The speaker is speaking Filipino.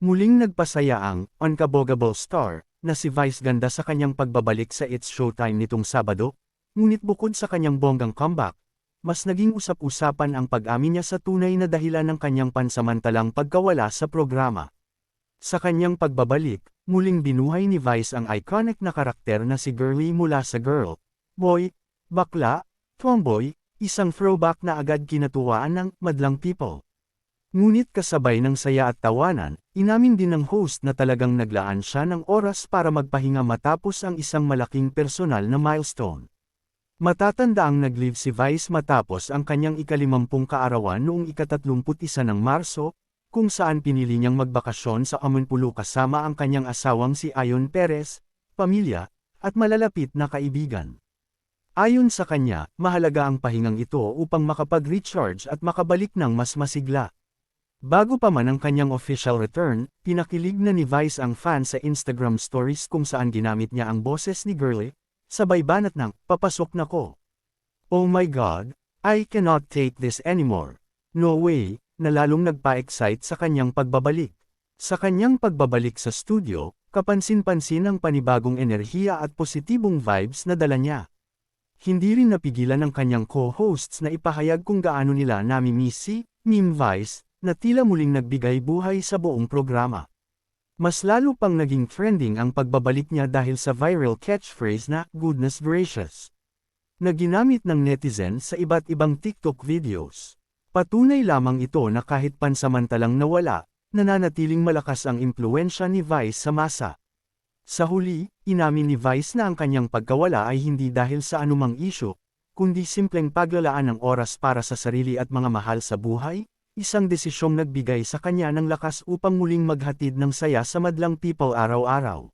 Muling nagpasaya ang unkabogable star na si Vice Ganda sa kanyang pagbabalik sa It's Showtime nitong Sabado, ngunit bukod sa kanyang bonggang comeback, mas naging usap-usapan ang pag-amin niya sa tunay na dahilan ng kanyang pansamantalang pagkawala sa programa. Sa kanyang pagbabalik, muling binuhay ni Vice ang iconic na karakter na si Girlie mula sa Girl, Boy, Bakla, Tomboy, isang throwback na agad kinatuwaan ng madlang people. Ngunit kasabay ng saya at tawanan, inamin din ng host na talagang naglaan siya ng oras para magpahinga matapos ang isang malaking personal na milestone. Matatandaang nag-leave si Vice matapos ang kanyang ika-50 kaarawan noong ika-31 ng Marso, kung saan pinili niyang magbakasyon sa Amanpulo kasama ang kanyang asawang si Ayon Perez, pamilya, at malalapit na kaibigan. Ayon sa kanya, mahalaga ang pahingang ito upang makapag-recharge at makabalik ng mas masigla. Bago pa man ang kanyang official return, pinakilig na ni Vice ang fans sa Instagram stories kung saan ginamit niya ang boses ni Girlie, sabay banat ng, "Papasok na ko. Oh my God, I cannot take this anymore. No way," na lalong nagpa-excite sa kanyang pagbabalik. Sa kanyang pagbabalik sa studio, kapansin-pansin ang panibagong enerhiya at positibong vibes na dala niya. Hindi rin napigilan ng kanyang co-hosts na ipahayag kung gaano nila nami-miss si Meme Vice, na tila muling nagbigay buhay sa buong programa. Mas lalo pang naging trending ang pagbabalik niya dahil sa viral catchphrase na "goodness gracious" na ginamit ng netizens sa iba't ibang TikTok videos. Patunay lamang ito na kahit pansamantalang nawala, nananatiling malakas ang impluwensya ni Vice sa masa. Sa huli, inamin ni Vice na ang kanyang pagkawala ay hindi dahil sa anumang isyu, kundi simpleng paglalaan ng oras para sa sarili at mga mahal sa buhay, isang desisyong nagbigay sa kanya ng lakas upang muling maghatid ng saya sa madlang people araw-araw.